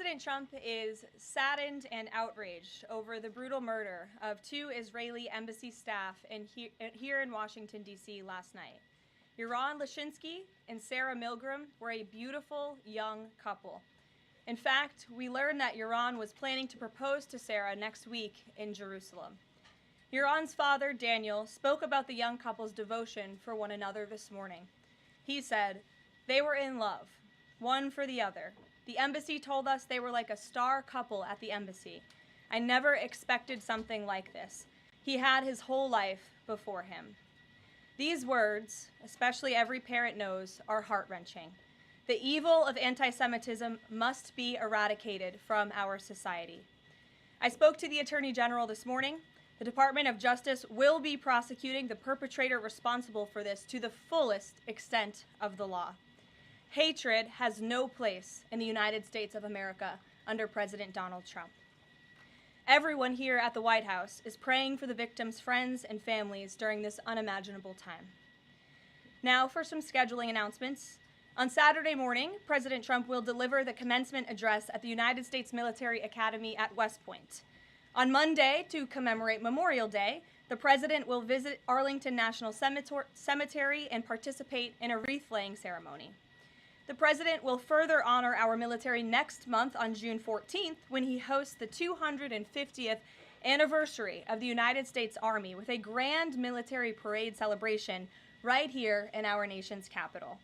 President Trump is saddened and outraged over the brutal murder of two Israeli embassy staff here in Washington, D.C. last night. Yaron Lashinsky and Sarah Milgram were a beautiful young couple. In fact, we learned that Yaron was planning to propose to Sarah next week in Jerusalem. Yaron's father, Daniel, spoke about the young couple's devotion for one another this morning. He said, "They were in love, one for the other. The embassy told us they were like a star couple at the embassy. I never expected something like this. He had his whole life before him." These words, especially every parent knows, are heart-wrenching. The evil of anti-Semitism must be eradicated from our society. I spoke to the Attorney General this morning. The Department of Justice will be prosecuting the perpetrator responsible for this to the fullest extent of the law. Hatred has no place in the United States of America under President Donald Trump. Everyone here at the White House is praying for the victims' friends and families during this unimaginable time. Now for some scheduling announcements. On Saturday morning, President Trump will deliver the commencement address at the United States Military Academy at West Point. On Monday, to commemorate Memorial Day, the President will visit Arlington National Cemetery and participate in a wreath-laying ceremony. The President will further honor our military next month on June 14th when he hosts the 250th anniversary of the United States Army with a grand military parade celebration right here in our nation's capital.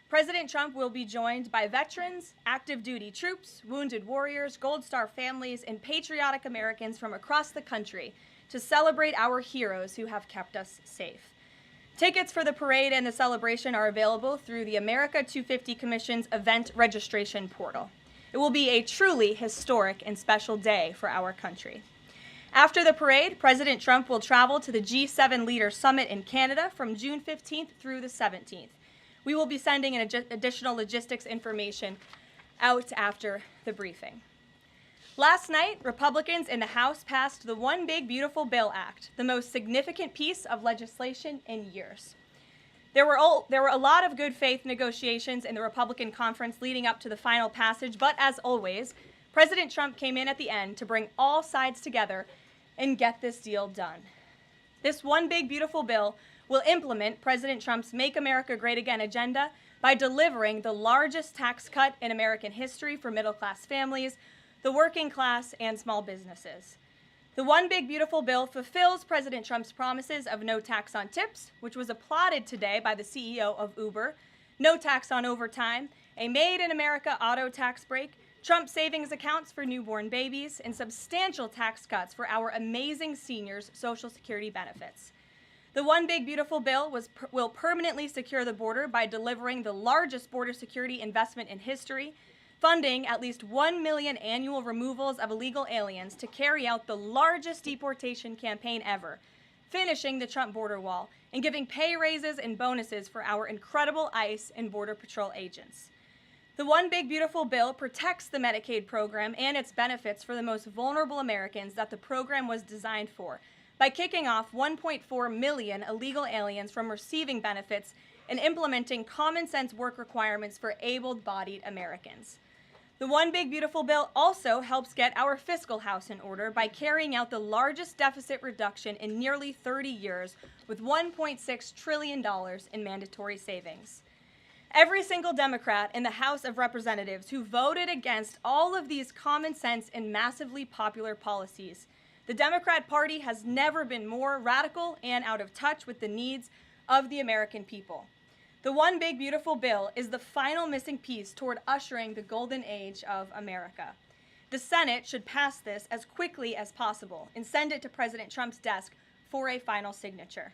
President Trump will be joined by veterans, active duty troops, wounded warriors, Gold Star families, and patriotic Americans from across the country to celebrate our heroes who have kept us safe. Tickets for the parade and the celebration are available through the America 250 Commission's event registration portal. It will be a truly historic and special day for our country. After the parade, President Trump will travel to the G7 Leaders Summit in Canada from June 15th through the 17th. We will be sending an additional logistics information out after the briefing. Last night, Republicans in the House passed the One Big Beautiful Bill Act, the most significant piece of legislation in years. There were a lot of good faith negotiations in the Republican conference leading up to the final passage, but as always, President Trump came in at the end to bring all sides together and get this deal done. This One Big Beautiful Bill will implement President Trump's Make America Great Again agenda by delivering the largest tax cut in American history for middle-class families, the working class, and small businesses. The One Big Beautiful Bill fulfills President Trump's promises of no tax on tips, which was applauded today by the CEO of Uber, no tax on overtime, a Made in America auto tax break, Trump savings accounts for newborn babies, and substantial tax cuts for our amazing seniors' Social Security benefits. The One Big Beautiful Bill will permanently secure the border by delivering the largest border security investment in history, funding at least 1 million annual removals of illegal aliens to carry out the largest deportation campaign ever, finishing the Trump border wall, and giving pay raises and bonuses for our incredible ICE and Border Patrol agents. The One Big Beautiful Bill protects the Medicaid program and its benefits for the most vulnerable Americans that the program was designed for, by kicking off 1.4 million illegal aliens from receiving benefits and implementing common sense work requirements for able-bodied Americans. The One Big Beautiful Bill also helps get our fiscal house in order by carrying out the largest deficit reduction in nearly 30 years with $1.6 trillion in mandatory savings. Every single Democrat in the House of Representatives who voted against all of these common sense and massively popular policies. The Democrat Party has never been more radical and out of touch with the needs of the American people. The One Big Beautiful Bill is the final missing piece toward ushering the golden age of America. The Senate should pass this as quickly as possible and send it to President Trump's desk for a final signature.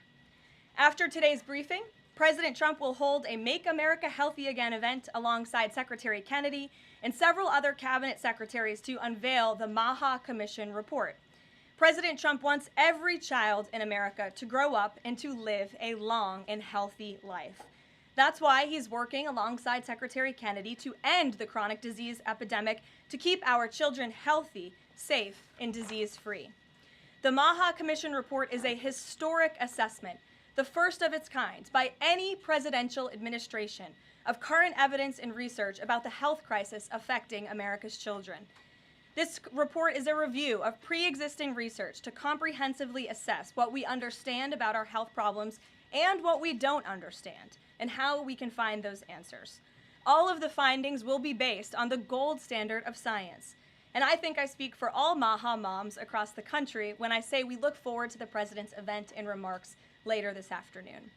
After today's briefing, President Trump will hold a Make America Healthy Again event alongside Secretary Kennedy and several other cabinet secretaries to unveil the Maha Commission report. President Trump wants every child in America to grow up and to live a long and healthy life. That's why he's working alongside Secretary Kennedy to end the chronic disease epidemic to keep our children healthy, safe, and disease-free. The Maha Commission report is a historic assessment the first of its kind by any presidential administration, of current evidence and research about the health crisis affecting America's children. This report is a review of pre-existing research to comprehensively assess what we understand about our health problems and what we don't understand, and how we can find those answers. All of the findings will be based on the gold standard of science. And I think I speak for all MAHA moms across the country when I say we look forward to the president's event and remarks later this afternoon.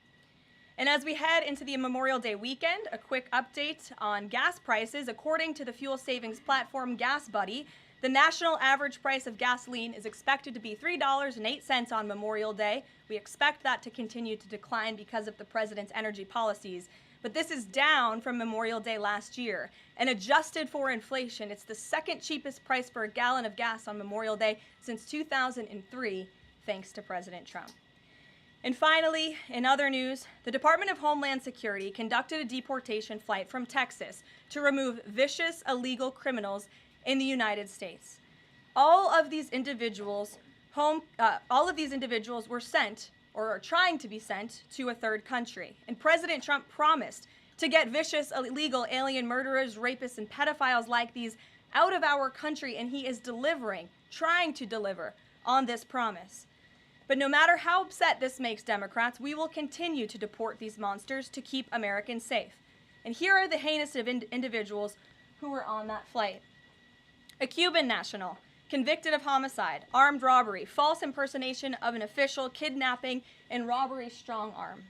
And as we head into the Memorial Day weekend, a quick update on gas prices. According to the fuel savings platform Gas Buddy, the national average price of gasoline is expected to be $3.08 on Memorial Day. We expect that to continue to decline because of the president's energy policies. But this is down from Memorial Day last year. And adjusted for inflation, it's the second cheapest price for a gallon of gas on Memorial Day since 2003, thanks to President Trump. And finally, in other news, the Department of Homeland Security conducted a deportation flight from Texas to remove vicious illegal criminals in the United States. All of these individuals were sent, or are trying to be sent, to a third country. And President Trump promised to get vicious illegal alien murderers, rapists, and pedophiles like these out of our country, and he is trying to deliver on this promise. But no matter how upset this makes Democrats, we will continue to deport these monsters to keep Americans safe. And here are the heinous of individuals who were on that flight. A Cuban national, convicted of homicide, armed robbery, false impersonation of an official, kidnapping, and robbery strong arm.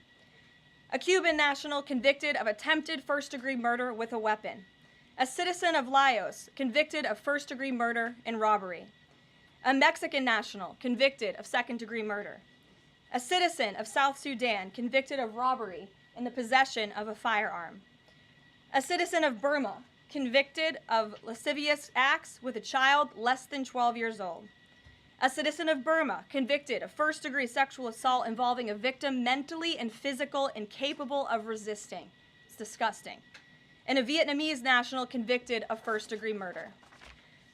A Cuban national convicted of attempted first-degree murder with a weapon. A citizen of Laos convicted of first-degree murder and robbery. A Mexican national convicted of second-degree murder. A citizen of South Sudan convicted of robbery and the possession of a firearm. A citizen of Burma convicted of lascivious acts with a child less than 12 years old. A citizen of Burma convicted of first-degree sexual assault involving a victim mentally and physically incapable of resisting. It's disgusting. And a Vietnamese national convicted of first-degree murder.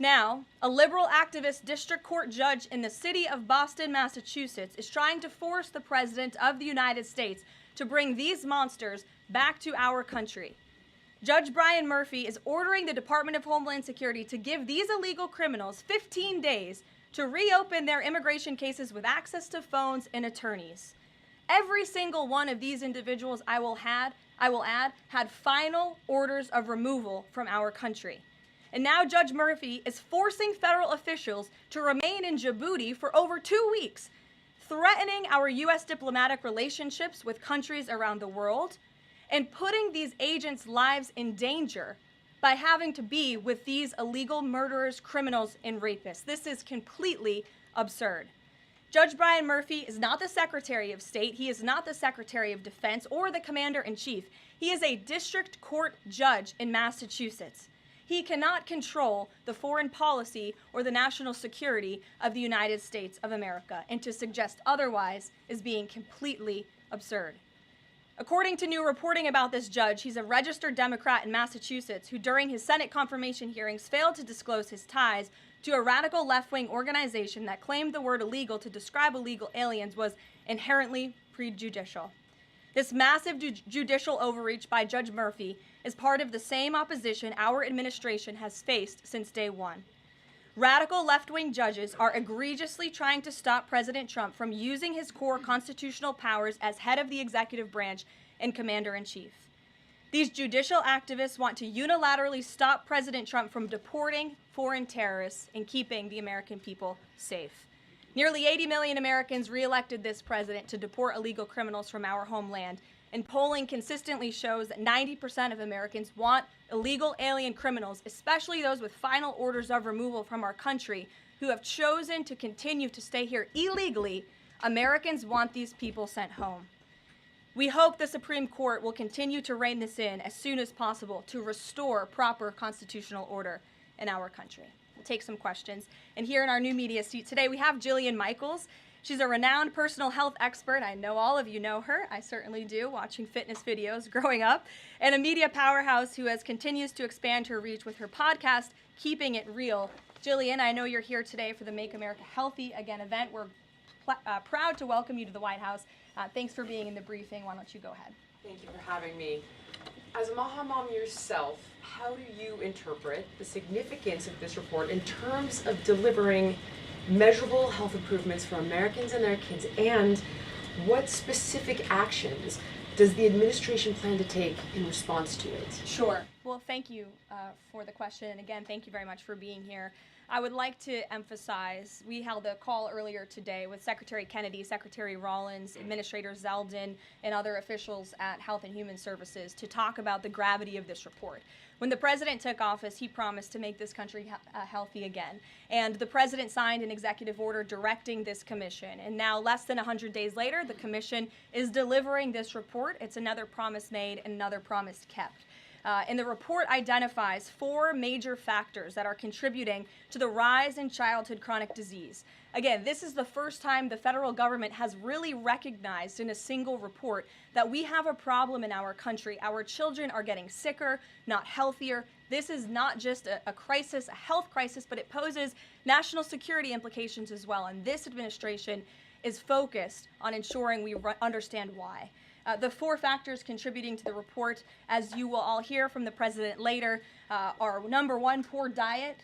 Now, a liberal activist district court judge in the city of Boston, Massachusetts, is trying to force the President of the United States to bring these monsters back to our country. Judge Brian Murphy is ordering the Department of Homeland Security to give these illegal criminals 15 days to reopen their immigration cases with access to phones and attorneys. Every single one of these individuals, I will add, had final orders of removal from our country. And now Judge Murphy is forcing federal officials to remain in Djibouti for over 2 weeks, threatening our U.S. diplomatic relationships with countries around the world, and putting these agents' lives in danger by having to be with these illegal murderers, criminals, and rapists. This is completely absurd. Judge Brian Murphy is not the Secretary of State. He is not the Secretary of Defense or the Commander-in-Chief. He is a district court judge in Massachusetts. He cannot control the foreign policy or the national security of the United States of America, and to suggest otherwise is being completely absurd. According to new reporting about this judge, he's a registered Democrat in Massachusetts who during his Senate confirmation hearings failed to disclose his ties to a radical left-wing organization that claimed the word illegal to describe illegal aliens was inherently prejudicial. This massive judicial overreach by Judge Murphy is part of the same opposition our administration has faced since day one. Radical left-wing judges are egregiously trying to stop President Trump from using his core constitutional powers as head of the executive branch and commander-in-chief. These judicial activists want to unilaterally stop President Trump from deporting foreign terrorists and keeping the American people safe. Nearly 80 million Americans re-elected this president to deport illegal criminals from our homeland, and polling consistently shows that 90% of Americans want illegal alien criminals, especially those with final orders of removal from our country, who have chosen to continue to stay here illegally. Americans want these people sent home. We hope the Supreme Court will continue to rein this in as soon as possible to restore proper constitutional order in our country. We'll take some questions. And here in our new media seat today, we have Jillian Michaels. She's a renowned personal health expert. I know all of you know her. I certainly do, watching fitness videos growing up. And a media powerhouse who continues to expand her reach with her podcast, Keeping It Real. Jillian, I know you're here today for the Make America Healthy Again event. We're proud to welcome you to the White House. Thanks for being in the briefing. Why don't you go ahead? Thank you for having me. As a Maha mom yourself, how do you interpret the significance of this report in terms of delivering measurable health improvements for Americans and their kids, and what specific actions does the administration plan to take in response to it? Sure. Well, thank you for the question. And again, thank you very much for being here. I would like to emphasize, we held a call earlier today with Secretary Kennedy, Secretary Rollins, Administrator Zeldin, and other officials at Health and Human Services to talk about the gravity of this report. When the president took office, he promised to make this country healthy again. And the president signed an executive order directing this commission. And now, less than 100 days later, the commission is delivering this report. It's another promise made and another promise kept. And the report identifies 4 major factors that are contributing to the rise in childhood chronic disease. Again, this is the first time the federal government has really recognized in a single report that we have a problem in our country. Our children are getting sicker, not healthier. This is not just a crisis, a health crisis, but it poses national security implications as well. And this administration is focused on ensuring we understand why. The 4 factors contributing to the report, as you will all hear from the president later, are number 1, poor diet,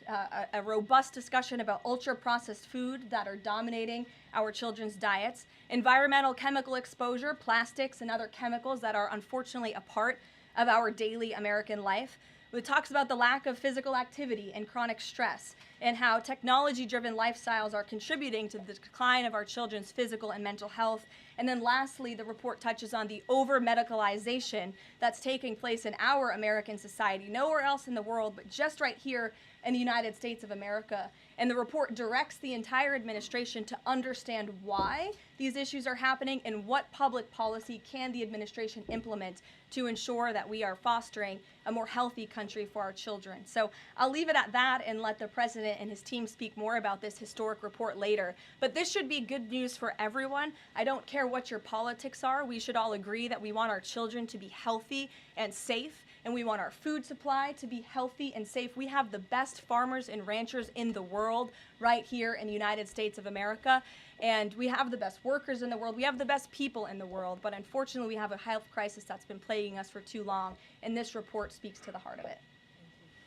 a robust discussion about ultra-processed food that are dominating our children's diets, environmental chemical exposure, plastics and other chemicals that are unfortunately a part of our daily American life. It talks about the lack of physical activity and chronic stress, and how technology-driven lifestyles are contributing to the decline of our children's physical and mental health. And then lastly, the report touches on the over-medicalization that's taking place in our American society, nowhere else in the world, but just right here in the United States of America. And the report directs the entire administration to understand why these issues are happening and what public policy can the administration implement to ensure that we are fostering a more healthy country for our children. So I'll leave it at that and let the president and his team speak more about this historic report later. But this should be good news for everyone. I don't care what your politics are. We should all agree that we want our children to be healthy and safe, and we want our food supply to be healthy and safe. We have the best farmers and ranchers in the world right here in the United States of America, and we have the best workers in the world. We have the best people in the world, but unfortunately we have a health crisis that's been plaguing us for too long, and this report speaks to the heart of it.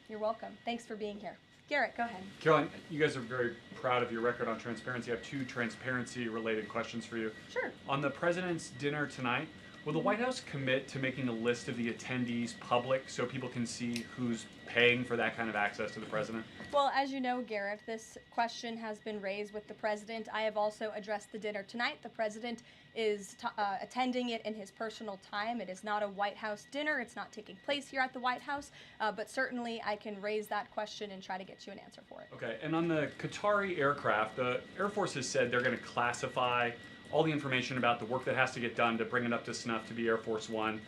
You're welcome. Thanks for being here. Garrett, go ahead. Karoline, you guys are very proud of your record on transparency. I have 2 transparency-related questions for you. Sure. On the president's dinner tonight, will the White House commit to making a list of the attendees public so people can see who's paying for that kind of access to the president? Well, as you know, Garrett, this question has been raised with the president. I have also addressed the dinner tonight. The president is attending it in his personal time. It is not a White House dinner. It's not taking place here at the White House, but certainly I can raise that question and try to get you an answer for it. Okay, and on the Qatari aircraft, the Air Force has said they're going to classify all the information about the work that has to get done to bring it up to snuff to be Air Force One.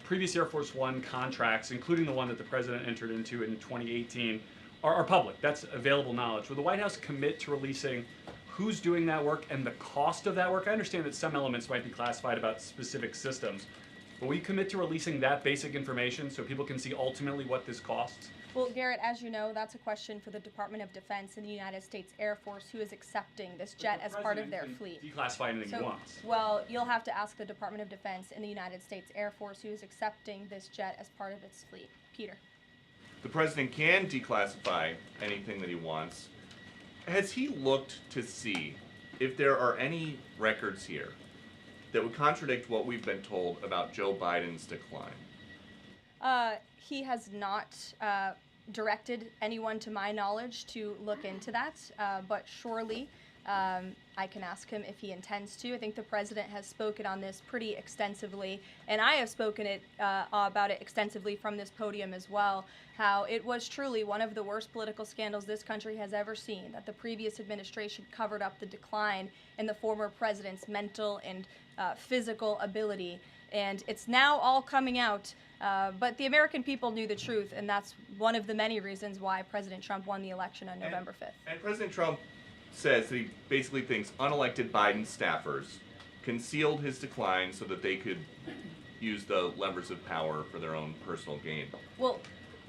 Previous Air Force One contracts, including the one that the president entered into in 2018, are public. That's available knowledge. Will the White House commit to releasing who's doing that work and the cost of that work? I understand that some elements might be classified about specific systems, but will you commit to releasing that basic information so people can see ultimately what this costs? Well, Garrett, as you know, that's a question for the Department of Defense and the United States Air Force, who is accepting this jet as part of their fleet. Declassify anything he wants. Well, you'll have to ask the Department of Defense and the United States Air Force, who is accepting this jet as part of its fleet. Peter. The president can declassify anything that he wants. Has he looked to see if there are any records here that would contradict what we've been told about Joe Biden's decline? He has not directed anyone, to my knowledge, to look into that, but surely I can ask him if he intends to. I think the president has spoken on this pretty extensively, and I have spoken about it extensively from this podium as well, how it was truly one of the worst political scandals this country has ever seen, that the previous administration covered up the decline in the former president's mental and physical ability. And it's now all coming out, but the American people knew the truth, and that's one of the many reasons why President Trump won the election on November 5th. And President Trump says that he basically thinks unelected Biden staffers concealed his decline so that they could use the levers of power for their own personal gain. Well,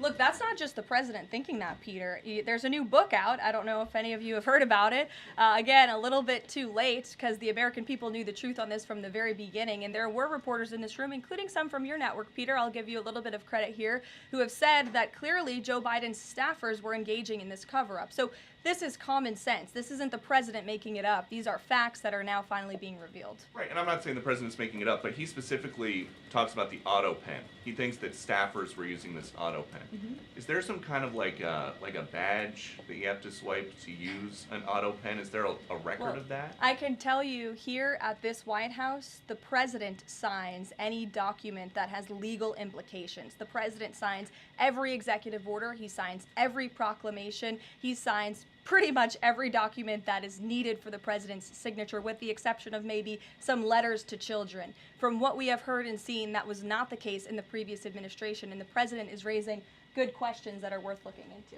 Look, that's not just the president thinking that, Peter. There's a new book out. I don't know if any of you have heard about it. Again, a little bit too late because the American people knew the truth on this from the very beginning. And there were reporters in this room, including some from your network, Peter, I'll give you a little bit of credit here, who have said that clearly Joe Biden's staffers were engaging in this cover-up. So this is common sense. This isn't the president making it up. These are facts that are now finally being revealed. Right, and I'm not saying the president's making it up, but he specifically talks about the auto pen. He thinks that staffers were using this auto pen. Mm-hmm. Is there some kind of like a badge that you have to swipe to use an auto pen? Is there a record of that? I can tell you here at this White House, the president signs any document that has legal implications. The president signs every executive order. He signs every proclamation. He signs pretty much every document that is needed for the president's signature, with the exception of maybe some letters to children. From what we have heard and seen, that was not the case in the previous administration, and the president is raising good questions that are worth looking into.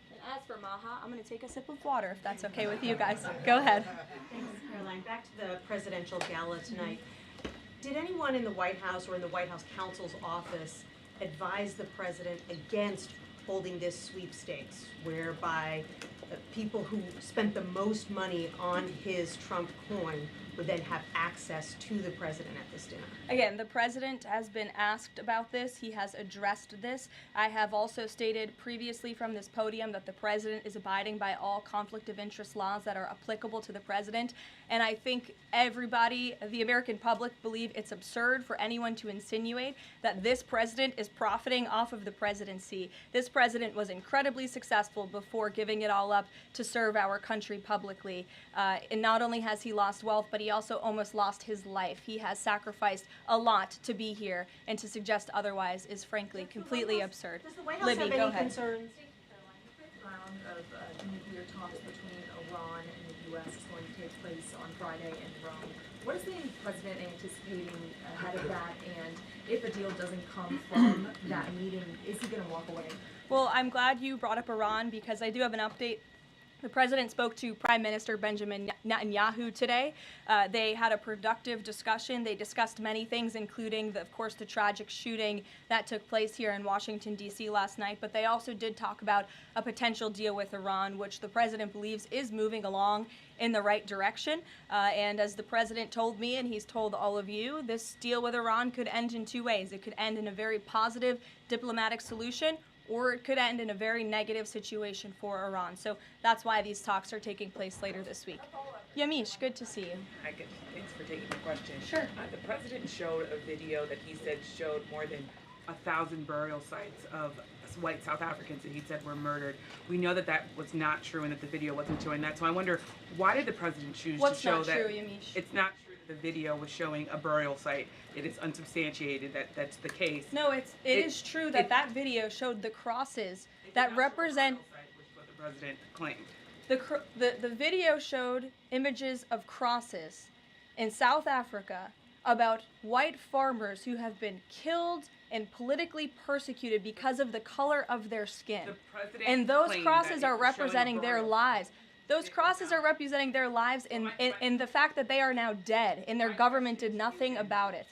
And as for Maha, I'm going to take a sip of water, if that's okay with you guys. Go ahead. Thanks, Caroline. Back to the presidential gala tonight. Did anyone in the White House or in the White House counsel's office advise the president against holding this sweepstakes, whereby people who spent the most money on his Trump coin would then have access to the president at this dinner? Again, the president has been asked about this. He has addressed this. I have also stated previously from this podium that the president is abiding by all conflict of interest laws that are applicable to the president. And I think everybody, the American public, believe it's absurd for anyone to insinuate that this president is profiting off of the presidency. This president was incredibly successful before giving it all up to serve our country publicly. And not only has he lost wealth, but he also almost lost his life. He has sacrificed a lot to be here, and to suggest otherwise is frankly completely absurd. Does the White House Libby, have go any ahead. concerns? The fifth round of nuclear talks between Iran and the U.S. is going to take place on Friday in Rome. What is the president anticipating ahead of that, and if a deal doesn't come from that meeting, is he going to walk away? Well, I'm glad you brought up Iran, because I do have an update. The president spoke to Prime Minister Benjamin Netanyahu today. They had a productive discussion. They discussed many things, including, of course, the tragic shooting that took place here in Washington, D.C. last night. But they also did talk about a potential deal with Iran, which the president believes is moving along in the right direction. And as the president told me, and he's told all of you, this deal with Iran could end in two ways. It could end in a very positive diplomatic solution, or it could end in a very negative situation for Iran. So that's why these talks are taking place later this week. Yamish, good to see you. Hi, good. Thanks for taking the question. Sure. The president showed a video that he said showed more than 1,000 burial sites of white South Africans that he said were murdered. We know that that was not true and that the video wasn't showing that. So I wonder, why did the president choose What's to show not that? true, Yamish? It's not true that the video was showing a burial site. It is unsubstantiated that that's the case. No, it is true that that video showed the crosses that represent. Which is what the president claimed. The video showed images of crosses in South Africa about white farmers who have been killed and politically persecuted because of the color of their skin. The president And those claimed crosses that it are was showing a representing their burial lives. Those crosses are representing their lives in the fact that they are now dead, and their government did nothing about it.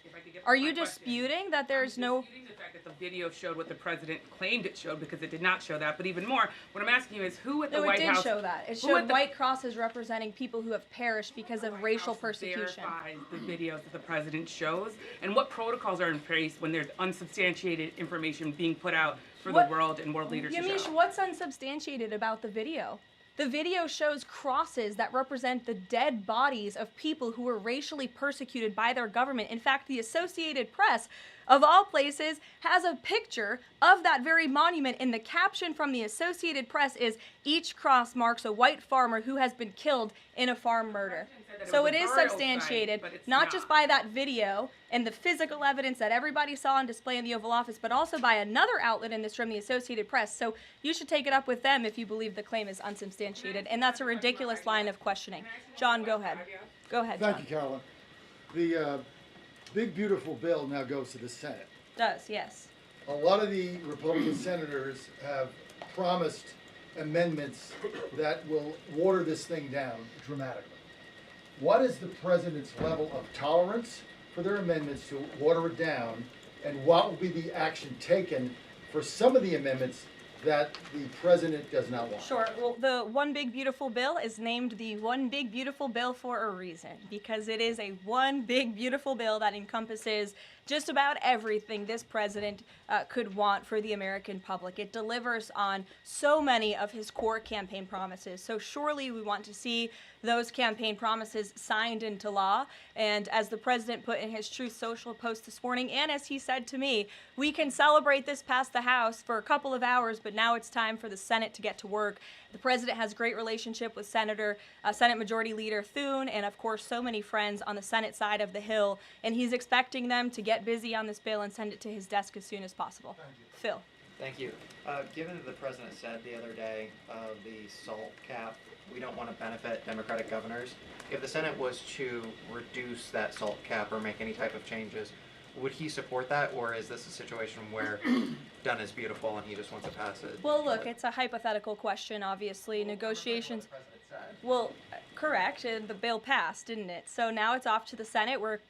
Are you disputing that there's no... Disputing the fact that the video showed what the president claimed it showed, because it did not show that. But even more, what I'm asking you is who at the No, it White did House... show that. It who showed at the white crosses representing people who have perished because of racial House persecution. verifies the videos that the president shows, and what protocols are in place when there's unsubstantiated information being put out for What- the world and world leaders to Yamish, show? what's unsubstantiated about the video? The video shows crosses that represent the dead bodies of people who were racially persecuted by their government. In fact, the Associated Press, of all places, has a picture of that very monument, and the caption from the Associated Press is, "Each cross marks a white farmer who has been killed in a farm murder." that it So was it a is burial substantiated, site, but it's not just not. by that video and the physical evidence that everybody saw on display in the Oval Office, but also by another outlet in this room, the Associated Press. So you should take it up with them if you believe the claim is unsubstantiated, and that's a ridiculous line of questioning. John, go ahead. Go ahead, John. Thank you, Caroline. The big, beautiful bill now goes to the Senate. Does, yes. A lot of the Republican senators have promised amendments that will water this thing down dramatically. What is the president's level of tolerance for their amendments to water it down, and what will be the action taken for some of the amendments that the president does not want? Sure. Well, the One Big Beautiful Bill is named the One Big Beautiful Bill for a reason, because it is a one big beautiful bill that encompasses just about everything this president could want for the American public. It delivers on so many of his core campaign promises. So surely we want to see those campaign promises signed into law. And as the president put in his Truth Social post this morning, and as he said to me, we can celebrate this past the House for a couple of hours, but now it's time for the Senate to get to work. The president has a great relationship with Senate Majority Leader Thune, and of course so many friends on the Senate side of the Hill, and he's expecting them to get busy on this bill and send it to his desk as soon as possible. Phil. Thank you. Given that the president said the other day the SALT cap, we don't want to benefit Democratic governors. If the Senate was to reduce that SALT cap or make any type of changes, would he support that, or is this a situation where done is beautiful and he just wants to pass it? Well, look, it's a hypothetical question, obviously. Negotiations. Well, correct, and the bill passed, didn't it? So now it's off to the Senate where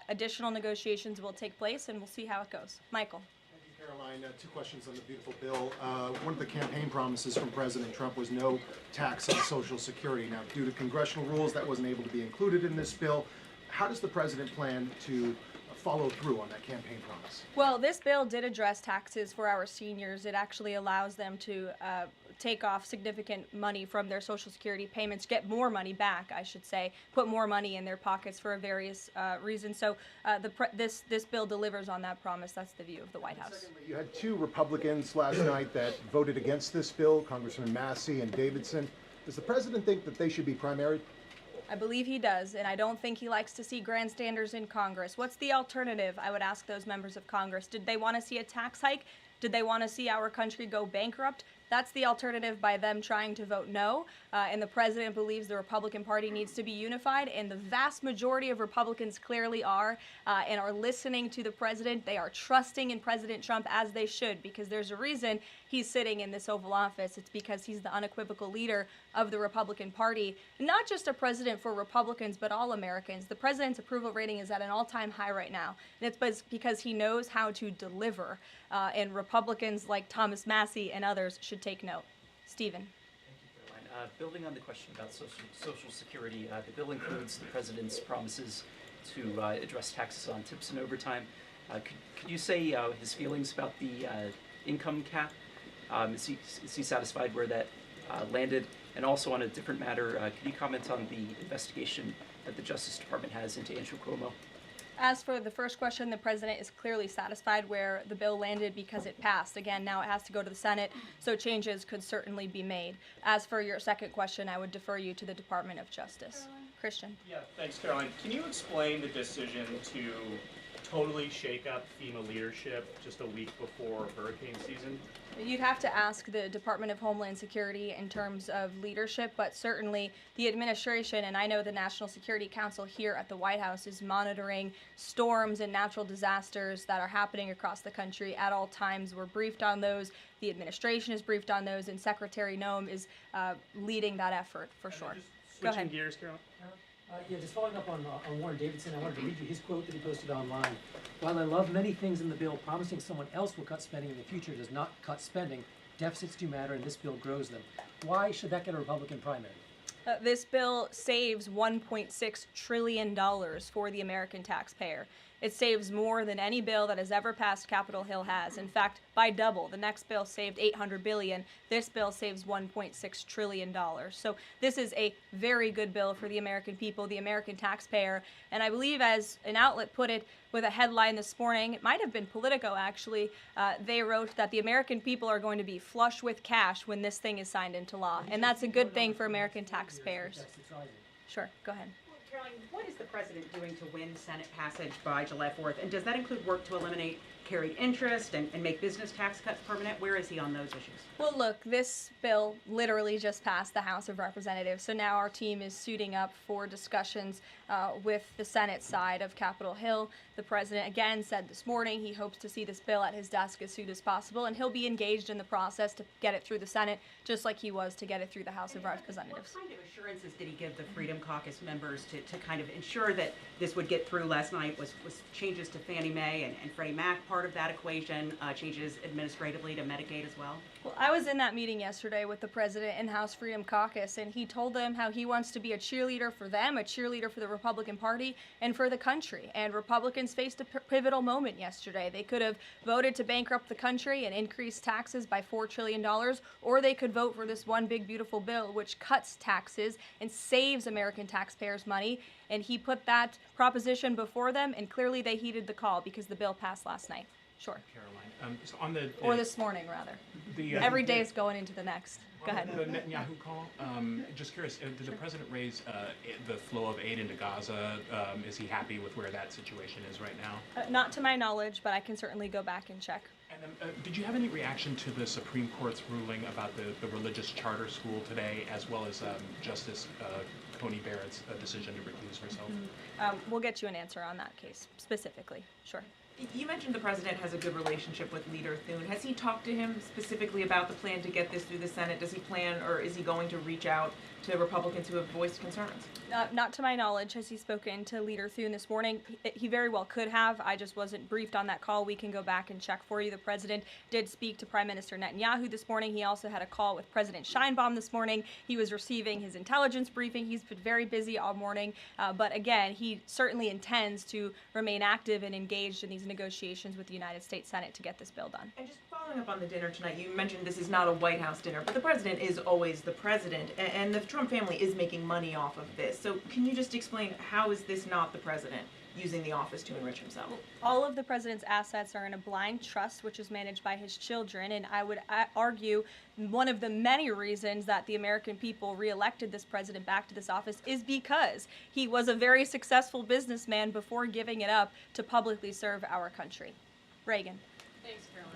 additional negotiations will take place, and we'll see how it goes. Michael. Thank you, Caroline. Two questions on the beautiful bill. One of the campaign promises from President Trump was no tax on Social Security. Now, due to congressional rules, that wasn't able to be included in this bill. How does the president plan to follow through on that campaign promise? Well, this bill did address taxes for our seniors. It actually allows them to take off significant money from their Social Security payments, get more money back, I should say, put more money in their pockets for various reasons. So this bill delivers on that promise. That's the view of the White House. Secondly, you had two Republicans last night that voted against this bill, Congressman Massey and Davidson. Does the president think that they should be primaried? I believe he does, and I don't think he likes to see grandstanders in Congress. What's the alternative? I would ask those members of Congress. Did they want to see a tax hike? Did they want to see our country go bankrupt? That's the alternative by them trying to vote no. And the president believes the Republican Party needs to be unified, and the vast majority of Republicans clearly are and are listening to the president. They are trusting in President Trump, as they should, because there's a reason he's sitting in this Oval Office. It's because he's the unequivocal leader of the Republican Party. Not just a president for Republicans, but all Americans. The president's approval rating is at an all-time high right now, and it's because he knows how to deliver. And Republicans like Thomas Massey and others should take note. Stephen. Thank you, Caroline. Building on the question about Social Security, the bill includes the president's promises to address taxes on tips and overtime. Could you say his feelings about the income cap? Is he satisfied where that landed? And also on a different matter, could you comment on the investigation that the Justice Department has into Andrew Cuomo? As for the first question, the president is clearly satisfied where the bill landed because it passed. Again, now it has to go to the Senate, so changes could certainly be made. As for your second question, I would defer you to the Department of Justice. Christian. Yeah, thanks, Caroline. Can you explain the decision to totally shake up FEMA leadership just a week before hurricane season? You'd have to ask the Department of Homeland Security in terms of leadership, but certainly the administration, and I know the National Security Council here at the White House is monitoring storms and natural disasters that are happening across the country at all times. We're briefed on those. The administration is briefed on those, and Secretary Noem is leading that effort for sure. Go ahead. Switching gears, Caroline. Yeah, just following up on Warren Davidson, I wanted to read you his quote that he posted online. While I love many things in the bill, promising someone else will cut spending in the future does not cut spending. Deficits do matter, and this bill grows them. Why should that get a Republican primary? This bill saves $1.6 trillion for the American taxpayer. It saves more than any bill that has ever passed Capitol Hill has. In fact, by double. The next bill saved $800 billion. This bill saves $1.6 trillion. So this is a very good bill for the American people, the American taxpayer. And I believe, as an outlet put it with a headline this morning, it might have been Politico actually, they wrote that the American people are going to be flush with cash when this thing is signed into law. And that's a good thing for American taxpayers. Sure, go ahead. Caroline, what is the president doing to win Senate passage by July 4th? And does that include work to eliminate carried interest and make business tax cuts permanent? Where is he on those issues? Well, look, this bill literally just passed the House of Representatives, so now our team is suiting up for discussions with the Senate side of Capitol Hill. The president again said this morning he hopes to see this bill at his desk as soon as possible, and he'll be engaged in the process to get it through the Senate, just like he was to get it through the House of Representatives. What kind of assurances did he give the Freedom Caucus members to kind of ensure that this would get through last night? Was changes to Fannie Mae and Freddie Mac part part of that equation changes administratively to Medicaid as well? Well, I was in that meeting yesterday with the president and House Freedom Caucus, and he told them how he wants to be a cheerleader for them, a cheerleader for the Republican Party, and for the country. And Republicans faced a pivotal moment yesterday. They could have voted to bankrupt the country and increase taxes by $4 trillion, or they could vote for this one big, beautiful bill which cuts taxes and saves American taxpayers money. And he put that proposition before them, and clearly they heeded the call because the bill passed last night. Sure. Caroline, so on the Or this morning, rather. Every day is going into the next. Go ahead. The Netanyahu call. Just curious, did the president raise the flow of aid into Gaza? Is he happy with where that situation is right now? Not to my knowledge, but I can certainly go back and check. And did you have any reaction to the Supreme Court's ruling about the religious charter school today, as well as Justice Coney Barrett's decision to recuse herself? We'll get you an answer on that case specifically. Sure. You mentioned the president has a good relationship with Leader Thune. Has he talked to him specifically about the plan to get this through the Senate? Does he plan, or is he going to reach out to Republicans who have voiced concerns? Not to my knowledge has he spoken to Leader Thune this morning. He very well could have. I just wasn't briefed on that call. We can go back and check for you. The president did speak to Prime Minister Netanyahu this morning. He also had a call with President Sheinbaum this morning. He was receiving his intelligence briefing. He's been very busy all morning. But again, he certainly intends to remain active and engaged in these negotiations with the United States Senate to get this bill done. And just following up on the dinner tonight, you mentioned this is not a White House dinner, but the president is always the president, and the Trump family is making money off of this. So can you just explain, how is this not the president using the office to enrich himself? All of the president's assets are in a blind trust, which is managed by his children, and I would argue one of the many reasons that the American people reelected this president back to this office is because he was a very successful businessman before giving it up to publicly serve our country. Reagan. Thanks, Caroline.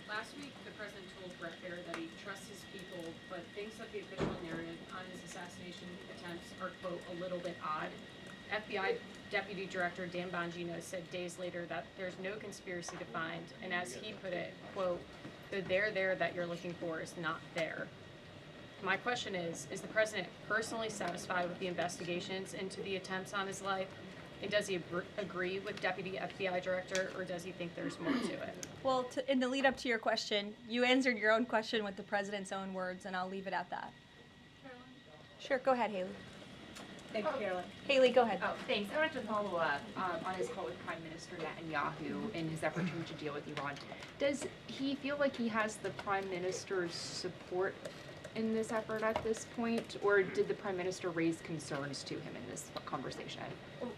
Last week, the president told Brett Baer that he trusts his people, but thinks that the official narrative on his assassination attempts are, quote, a little bit odd. FBI Deputy Director Dan Bongino said days later that there's no conspiracy to find, and as he put it, quote, the there that you're looking for is not there. My question is the president personally satisfied with the investigations into the attempts on his life? And does he agree with Deputy FBI Director, or does he think there's more to it? Well, in the lead up to your question, you answered your own question with the president's own words, and I'll leave it at that. Caroline? Sure, go ahead, Haley. Thank you, Caroline. Haley, go ahead. Oh, thanks. I wanted to follow up on his call with Prime Minister Netanyahu in his effort to deal with Iran. Does he feel like he has the Prime Minister's support in this effort at this point, or did the Prime Minister raise concerns to him in this conversation?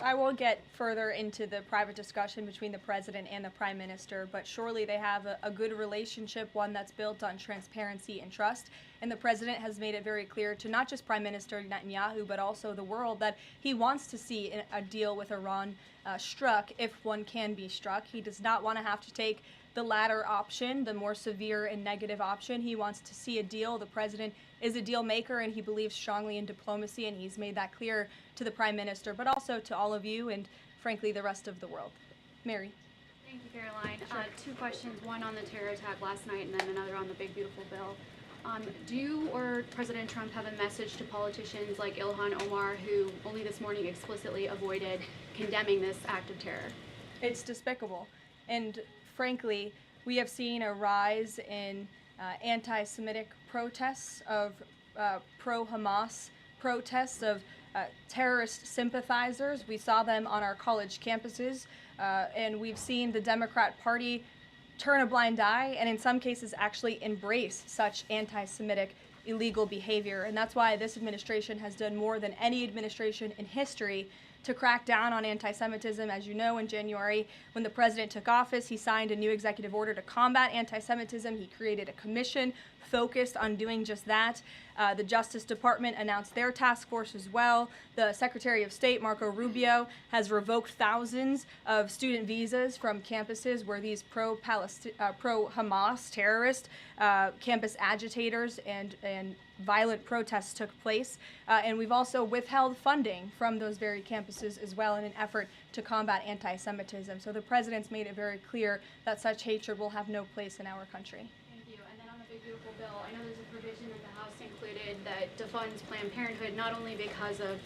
I won't get further into the private discussion between the president and the prime minister, but surely they have a good relationship, one that's built on transparency and trust. And the president has made it very clear to not just Prime Minister Netanyahu, but also the world, that he wants to see a deal with Iran struck, if one can be struck. He does not want to have to take the latter option, the more severe and negative option. He wants to see a deal. The president is a deal maker, and he believes strongly in diplomacy, and he's made that clear to the prime minister, but also to all of you and, frankly, the rest of the world. Mary. Thank you, Caroline. Two questions, one on the terror attack last night and then another on the big, beautiful bill. Do you or President Trump have a message to politicians like Ilhan Omar, who only this morning explicitly avoided condemning this act of terror? It's despicable. And frankly, we have seen a rise in anti-Semitic protests, of pro-Hamas protests, of terrorist sympathizers. We saw them on our college campuses, and we've seen the Democrat Party turn a blind eye and in some cases actually embrace such anti-Semitic illegal behavior. And that's why this administration has done more than any administration in history to crack down on anti-Semitism. As you know, in January, when the president took office, he signed a new executive order to combat anti-Semitism. He created a commission focused on doing just that. The Justice Department announced their task force as well. The Secretary of State, Marco Rubio, has revoked thousands of student visas from campuses where these pro-Hamas terrorist campus agitators and violent protests took place. And we've also withheld funding from those very campuses as well in an effort to combat anti-Semitism. So the president's made it very clear that such hatred will have no place in our country. Thank you. And then on the big, beautiful bill, I know there's a provision that the House included that defunds Planned Parenthood, not only because of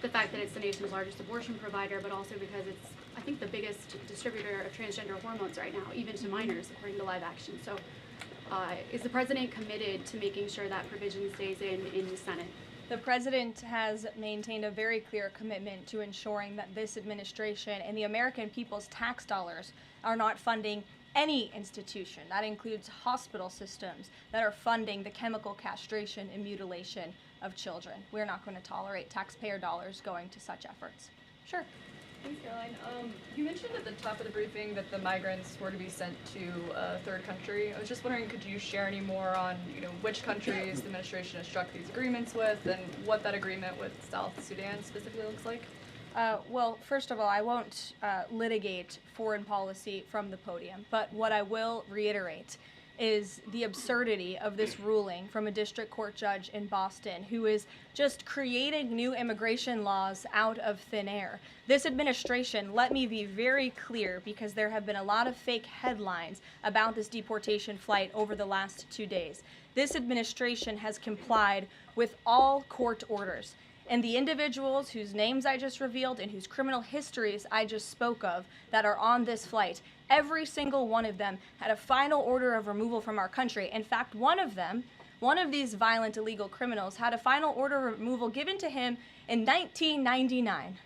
the fact that it's the nation's largest abortion provider, but also because it's I think, the biggest distributor of transgender hormones right now, even to minors, according to Live Action. So is the president committed to making sure that provision stays in the Senate? The president has maintained a very clear commitment to ensuring that this administration and the American people's tax dollars are not funding any institution. That includes hospital systems that are funding the chemical castration and mutilation of children. We're not going to tolerate taxpayer dollars going to such efforts. Sure. Thanks, Caroline. You mentioned at the top of the briefing that the migrants were to be sent to a third country. I was just wondering, could you share any more on, which countries the administration has struck these agreements with, and what that agreement with South Sudan specifically looks like? Well, first of all, I won't litigate foreign policy from the podium, but what I will reiterate is the absurdity of this ruling from a district court judge in Boston who is just creating new immigration laws out of thin air. This administration, let me be very clear, because there have been a lot of fake headlines about this deportation flight over the last 2 days. This administration has complied with all court orders. And the individuals whose names I just revealed and whose criminal histories I just spoke of that are on this flight, every single one of them had a final order of removal from our country. In fact, one of these violent illegal criminals had a final order of removal given to him in 1999.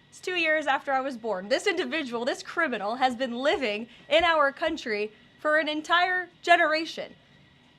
It's 2 years after I was born. This individual, this criminal, has been living in our country for an entire generation.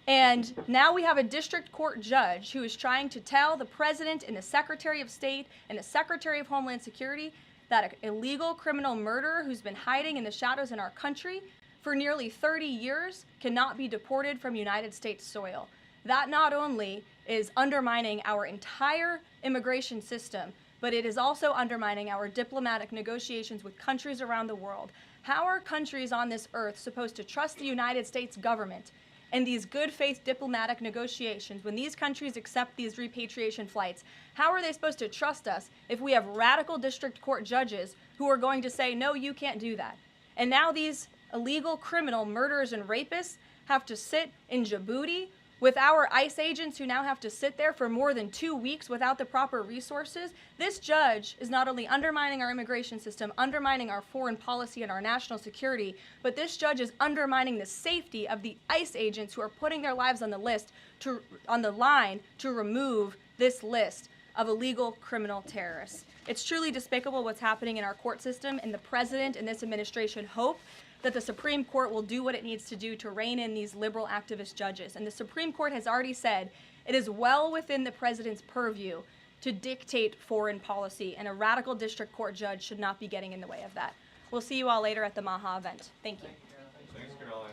And now we have a district court judge who is trying to tell the president and the Secretary of State and the Secretary of Homeland Security that an illegal criminal murderer who's been hiding in the shadows in our country for nearly 30 years cannot be deported from United States soil. That not only is undermining our entire immigration system, but it is also undermining our diplomatic negotiations with countries around the world. How are countries on this earth supposed to trust the United States government in these good faith diplomatic negotiations when these countries accept these repatriation flights? How are they supposed to trust us if we have radical district court judges who are going to say, no, you can't do that? And now these illegal criminal murderers and rapists have to sit in Djibouti with our ICE agents who now have to sit there for more than 2 weeks without the proper resources. This judge is not only undermining our immigration system, undermining our foreign policy and our national security, but this judge is undermining the safety of the ICE agents who are putting their lives on the line to remove this list of illegal criminal terrorists. It's truly despicable what's happening in our court system, and the president and this administration hope that the Supreme Court will do what it needs to do to rein in these liberal activist judges. And the Supreme Court has already said it is well within the president's purview to dictate foreign policy, and a radical district court judge should not be getting in the way of that. We'll see you all later at the Maha event. Thank you. Thanks, Caroline.